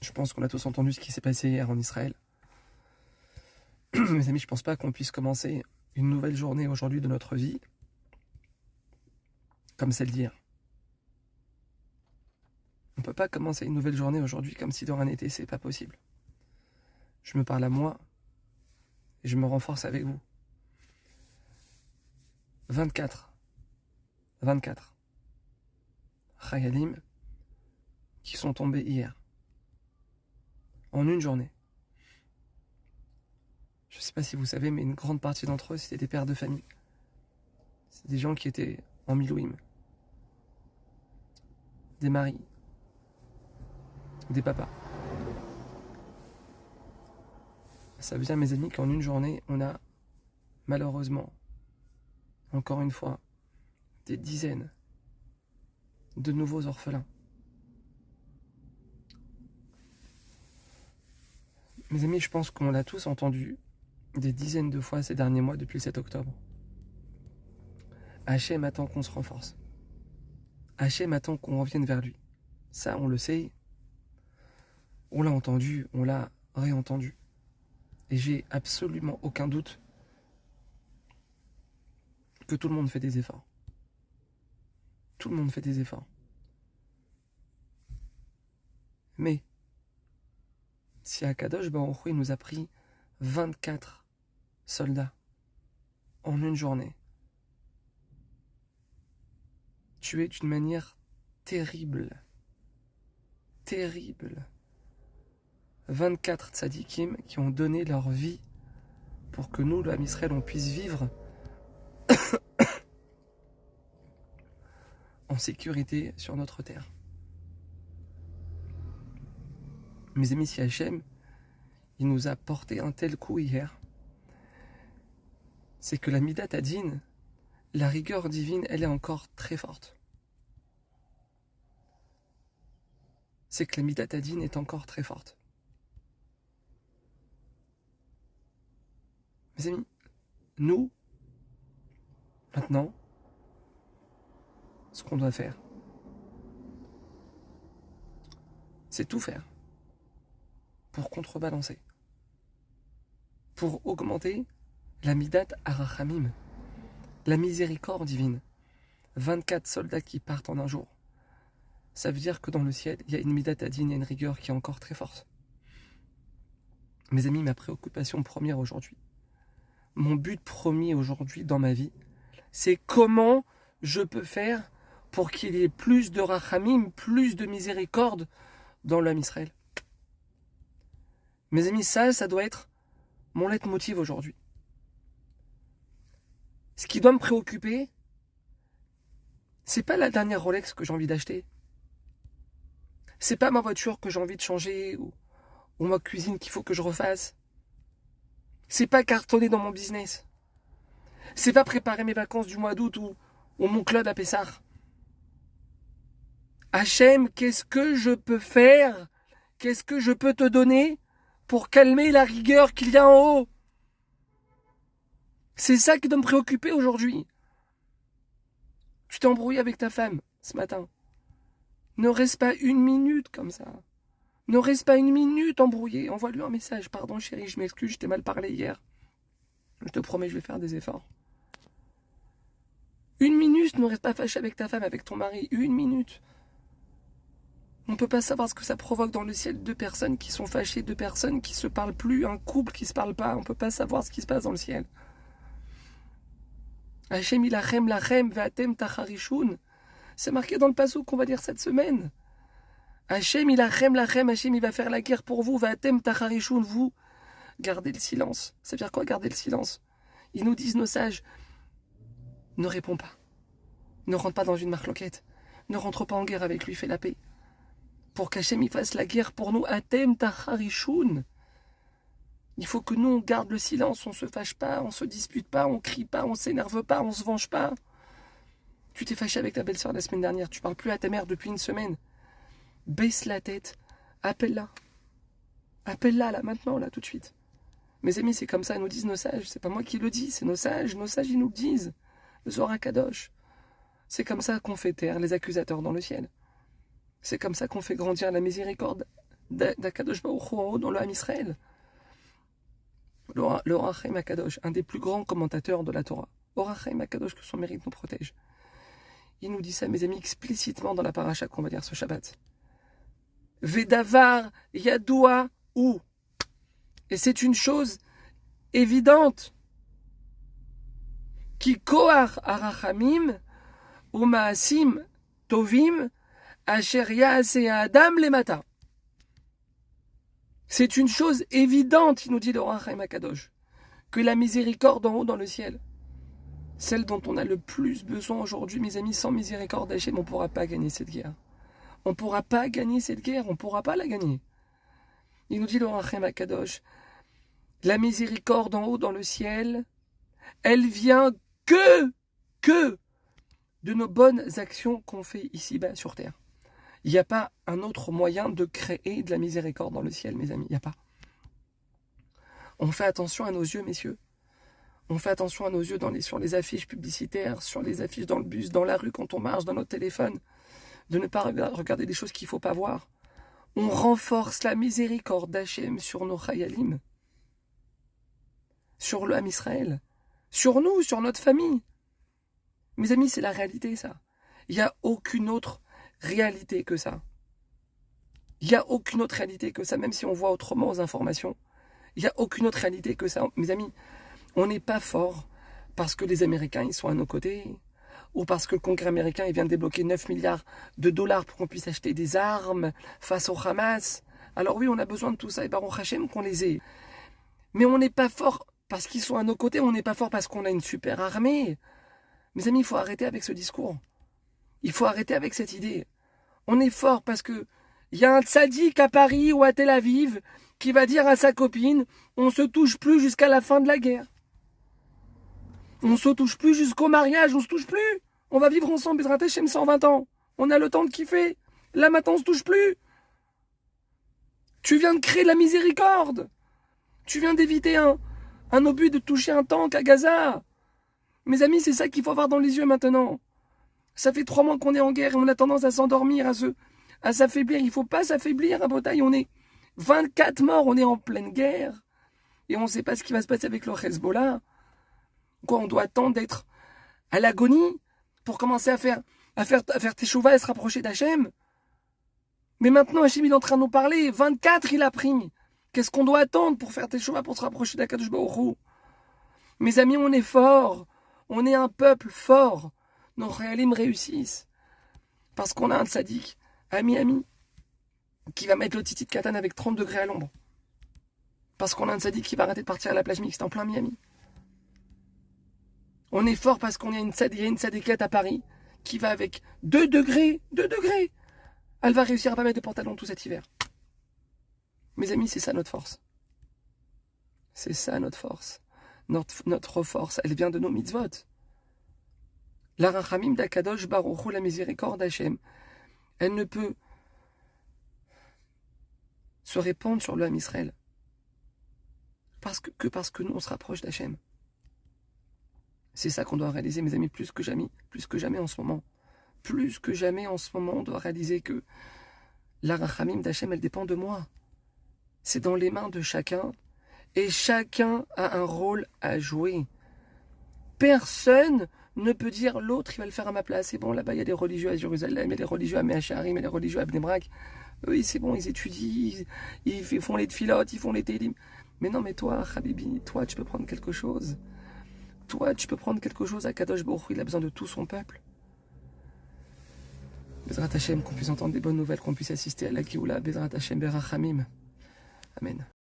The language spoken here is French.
Je pense qu'on a tous entendu ce qui s'est passé hier en Israël. Mes amis, je pense pas qu'on puisse commencer une nouvelle journée aujourd'hui de notre vie comme celle d'hier. On peut pas commencer une nouvelle journée aujourd'hui comme si de rien n'était, c'est pas possible. Je me parle à moi et je me renforce avec vous. 24 Chayalim qui sont tombés hier. En une journée. Je ne sais pas si vous savez, mais une grande partie d'entre eux, c'était des pères de famille. C'est des gens qui étaient en milouim. Des maris. Des papas. Ça veut dire, mes amis, qu'en une journée, on a, malheureusement, encore une fois, des dizaines de nouveaux orphelins. Mes amis, je pense qu'on l'a tous entendu des dizaines de fois ces derniers mois depuis le 7 octobre. Hachem attend qu'on se renforce. Hachem attend qu'on revienne vers lui. Ça, on le sait. On l'a entendu, on l'a réentendu. Et j'ai absolument aucun doute que tout le monde fait des efforts. Tout le monde fait des efforts. Mais, si Akadosh Baruch Hu nous a pris 24 soldats en une journée, tués d'une manière terrible, 24 tzadikim qui ont donné leur vie pour que nous, l'âme Israël, on puisse vivre en sécurité sur notre terre. Mes amis, si Hachem, il nous a porté un tel coup hier, c'est que la Midat Hadin, la rigueur divine, elle est encore très forte. C'est que la Midat Hadin est encore très forte. Mes amis, nous, maintenant, ce qu'on doit faire, c'est tout faire pour contrebalancer, pour augmenter la Midat Arachamim, la miséricorde divine. 24 soldats qui partent en un jour. Ça veut dire que dans le ciel, il y a une Midat Hadin et une rigueur qui est encore très forte. Mes amis, ma préoccupation première aujourd'hui, mon but premier aujourd'hui dans ma vie, c'est comment je peux faire pour qu'il y ait plus de rachamim, plus de miséricorde dans l'âme Israël. Mes amis, ça doit être mon leitmotiv aujourd'hui. Ce qui doit me préoccuper, c'est pas la dernière Rolex que j'ai envie d'acheter. C'est pas ma voiture que j'ai envie de changer ou ma cuisine qu'il faut que je refasse. C'est pas cartonner dans mon business. C'est pas préparer mes vacances du mois d'août ou mon club à Pessah. Hachem, qu'est-ce que je peux faire? Qu'est-ce que je peux te donner pour calmer la rigueur qu'il y a en haut? C'est ça qui doit me préoccuper aujourd'hui. Tu t'es embrouillé avec ta femme ce matin. Ne reste pas une minute comme ça. Ne reste pas une minute embrouillé. Envoie-lui un message. Pardon chérie, je m'excuse, je t'ai mal parlé hier. Je te promets, je vais faire des efforts. Une minute, ne reste pas fâché avec ta femme, avec ton mari. Une minute. On ne peut pas savoir ce que ça provoque dans le ciel. 2 personnes qui sont fâchées, 2 personnes qui se parlent plus, un couple qui se parle pas. On ne peut pas savoir ce qui se passe dans le ciel. Hachem ilachem lachem ve'atem tacharishun. C'est marqué dans le passouk qu'on va dire cette semaine. Hachem ilachem lachem, Hachem il va faire la guerre pour vous, ve'atem tacharishun, vous. Gardez le silence. Ça veut dire quoi garder le silence? Ils nous disent nos sages, ne réponds pas. Ne rentre pas dans une marloquette. Ne rentre pas en guerre avec lui, fais la paix. Pour qu'Hachem il fasse la guerre pour nous, atem tacharishun. Il faut que nous on garde le silence, on se fâche pas, on se dispute pas, on crie pas, on s'énerve pas, on se venge pas. Tu t'es fâché avec ta belle-sœur la semaine dernière, tu parles plus à ta mère depuis une semaine. Baisse la tête, appelle-la. Appelle-la là, maintenant, là, tout de suite. Mes amis, c'est comme ça, nous disent nos sages. C'est pas moi qui le dis, c'est nos sages ils nous le disent. Le Zohar Kadosh. C'est comme ça qu'on fait taire les accusateurs dans le ciel. C'est comme ça qu'on fait grandir la miséricorde d'Akadosh Baruch Hu en haut dans le Ham Israël. Le Or HaChaim Akadosh, un des plus grands commentateurs de la Torah. Or HaChaim Akadosh, que son mérite nous protège. Il nous dit ça, mes amis, explicitement dans la paracha qu'on va dire ce Shabbat. Vedavar Yadoua ou. Et c'est une chose évidente. Ki koach arachamim ou maasim tovim asher yaaseh adam lemata. C'est une chose évidente, il nous dit le Or HaChaim Akadosh, que la miséricorde en haut dans le ciel, celle dont on a le plus besoin aujourd'hui, mes amis, sans miséricorde d'Hachem, on ne pourra pas gagner cette guerre. On ne pourra pas gagner cette guerre, on ne pourra pas la gagner. Il nous dit le Or HaChaim Akadosh, la miséricorde en haut dans le ciel, elle vient que de nos bonnes actions qu'on fait ici-bas sur terre. Il n'y a pas un autre moyen de créer de la miséricorde dans le ciel, mes amis. Il n'y a pas. On fait attention à nos yeux, messieurs. On fait attention à nos yeux sur les affiches publicitaires, sur les affiches dans le bus, dans la rue, quand on marche, dans notre téléphone. De ne pas regarder des choses qu'il ne faut pas voir. On renforce la miséricorde d'Hachem sur nos chayalim. Sur le Ham Israël. Sur nous, sur notre famille. Mes amis, c'est la réalité, ça. Il n'y a aucune autre réalité que ça. Il n'y a aucune autre réalité que ça, même si on voit autrement aux informations. Il n'y a aucune autre réalité que ça. Mes amis, on n'est pas fort parce que les Américains ils sont à nos côtés, ou parce que le Congrès américain il vient de débloquer 9 milliards de dollars pour qu'on puisse acheter des armes face au Hamas. Alors oui, on a besoin de tout ça, et Baruch Hashem qu'on les ait. Mais on n'est pas fort parce qu'ils sont à nos côtés, on n'est pas fort parce qu'on a une super armée. Mes amis, il faut arrêter avec ce discours. Il faut arrêter avec cette idée. On est fort parce que il y a un tzaddik à Paris ou à Tel Aviv qui va dire à sa copine « On se touche plus jusqu'à la fin de la guerre. On se touche plus jusqu'au mariage, on se touche plus. On va vivre ensemble, Bezrat Hashem, 120 ans. On a le temps de kiffer. Là, maintenant, on se touche plus. Tu viens de créer de la miséricorde. Tu viens d'éviter un obus de toucher un tank à Gaza. Mes amis, c'est ça qu'il faut avoir dans les yeux maintenant. Ça fait 3 mois qu'on est en guerre et on a tendance à s'endormir, à s'affaiblir. Il ne faut pas s'affaiblir à Bretagne. On est 24 morts, on est en pleine guerre. Et on ne sait pas ce qui va se passer avec le Hezbollah. Quoi, on doit attendre d'être à l'agonie pour commencer à faire teshuva et se rapprocher d'Hachem. Mais maintenant, Hachem, il est en train de nous parler. 24, il a pris. Qu'est-ce qu'on doit attendre pour faire teshuva, pour se rapprocher d'Akadosh Baruch Hu? Mes amis, on est forts. On est un peuple fort. Nos réalim réussissent. Parce qu'on a un tzaddik à Miami qui va mettre le titi de katane avec 30 degrés à l'ombre. Parce qu'on a un tzaddik qui va arrêter de partir à la plage mixte en plein Miami. On est fort parce qu'on a une tzadikette à Paris qui va avec 2 degrés. Elle va réussir à pas mettre de pantalon tout cet hiver. Mes amis, c'est ça notre force. C'est ça notre force. Notre force, elle vient de nos mitzvot. La rachamim d'Akadosh Baruch Hu, la miséricorde d'Hachem, elle ne peut se répandre sur le Ham Israël parce que nous on se rapproche d'Hachem. C'est ça qu'on doit réaliser, mes amis, plus que jamais en ce moment. Plus que jamais en ce moment, on doit réaliser que la rachamim d'Hachem, elle dépend de moi. C'est dans les mains de chacun, et chacun a un rôle à jouer. Personne ne peut dire l'autre, il va le faire à ma place. C'est bon, là-bas, il y a des religieux à Jérusalem, il y a des religieux à Mea Shearim, il y a des religieux à Bnei Brak. Eux, c'est bon, ils étudient, ils font les tfilotes, ils font les télim. Mais non, mais toi, Habibi, toi, tu peux prendre quelque chose. Toi, tu peux prendre quelque chose à Kadosh Baruch Hu, il a besoin de tout son peuple. Bezrat Hashem, qu'on puisse entendre des bonnes nouvelles, qu'on puisse assister à la Géoula, Bezrat Hashem, Berachamim. Amen.